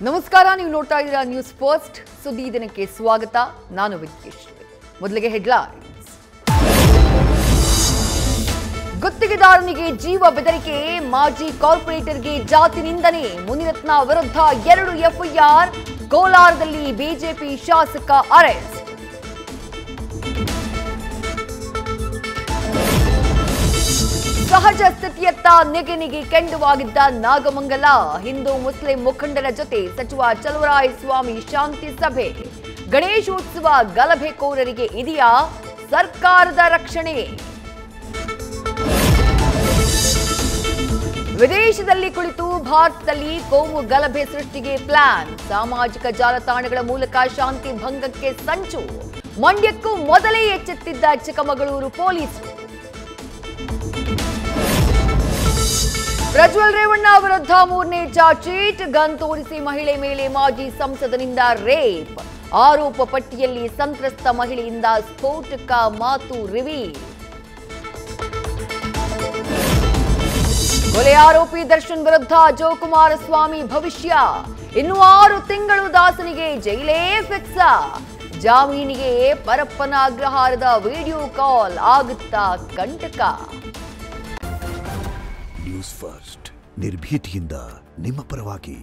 ನಮಸ್ಕಾರ, ನೀವು ನೋಡ್ತಾ ಇದ್ದೀರಾ ನ್ಯೂಸ್ ಫಸ್ಟ್. ಸುದ್ದಿ ದಿನಕ್ಕೆ ಸ್ವಾಗತ. ನಾನು ವಿದ್ಯೇಶ್ವರಿ. ಮೊದಲಿಗೆ ಹೆಡ್ಲೈನ್ಸ್. ಗುತ್ತಿಗೆದಾರನಿಗೆ ಜೀವ ಬೆದರಿಕೆ, ಮಾಜಿ ಕಾರ್ಪೊರೇಟರ್ಗೆ ಜಾತಿ ನಿಂದನೆ, ಮುನಿರತ್ನ ವಿರುದ್ಧ 2 ಎಫ್ಐಆರ್, ಕೋಲಾರದಲ್ಲಿ ಬಿಜೆಪಿ ಶಾಸಕ ಅರೆಸ್ಟ್. ಸಹಜ ಸ್ಥಿತಿಯತ್ತ ನೆಗೆನಿಗೆ ಕೆಂಡುವಾಗಿದ್ದ ನಾಗಮಂಗಲ, ಹಿಂದೂ ಮುಸ್ಲಿಂ ಮುಖಂಡರ ಜೊತೆ ಸಚಿವ ಚಲುವರಾಯಸ್ವಾಮಿ ಶಾಂತಿ ಸಭೆ. ಗಣೇಶೋತ್ಸವ ಗಲಭೆಕೋರರಿಗೆ ಇದೆಯಾ ಸರ್ಕಾರದ ರಕ್ಷಣೆ? ವಿದೇಶದಲ್ಲಿ ಕುಳಿತು ಭಾರತದಲ್ಲಿ ಕೋಮು ಗಲಭೆ ಸೃಷ್ಟಿಗೆ ಪ್ಲಾನ್, ಸಾಮಾಜಿಕ ಜಾಲತಾಣಗಳ ಮೂಲಕ ಶಾಂತಿ ಭಂಗಕ್ಕೆ ಸಂಚು. ಮಂಡ್ಯಕ್ಕೂ ಮೊದಲೇ ಎಚ್ಚೆತ್ತಿದ್ದ ಚಿಕ್ಕಮಗಳೂರು ಪೊಲೀಸರು. ಪ್ರಜ್ವಲ್ ರೇವಣ್ಣ ವಿರುದ್ಧ 3ನೇ ಚಾರ್ಜ್ ಶೀಟ್, ಗನ್ ತೋರಿಸಿ ಮಹಿಳೆ ಮೇಲೆ ಮಾಜಿ ಸಂಸದನಿಂದ ರೇಪ್. ಆರೋಪ ಪಟ್ಟಿಯಲ್ಲಿ ಸಂತ್ರಸ್ತ ಮಹಿಳೆಯಿಂದ ಸ್ಫೋಟಕ ಮಾತು ರಿವೀಲ್. ಕೊಲೆ ಆರೋಪಿ ದರ್ಶನ್ ವಿರುದ್ಧ ಜೋಕುಮಾರಸ್ವಾಮಿ ಭವಿಷ್ಯ, ಇನ್ನು 6 ತಿಂಗಳು ದಾಸನಿಗೆ ಜೈಲೇ ಫಿಕ್ಸ್. ಜಾಮೀನಿಗೆ ಪರಪ್ಪನ ಅಗ್ರಹಾರದ ವಿಡಿಯೋ ಕಾಲ್ ಆಗುತ್ತಾ ಕಂಟಕ? ನ್ಯೂಸ್ ಫಸ್ಟ್, ನಿರ್ಭೀತಿಯಿಂದ ನಿಮ್ಮ ಪರವಾಗಿ.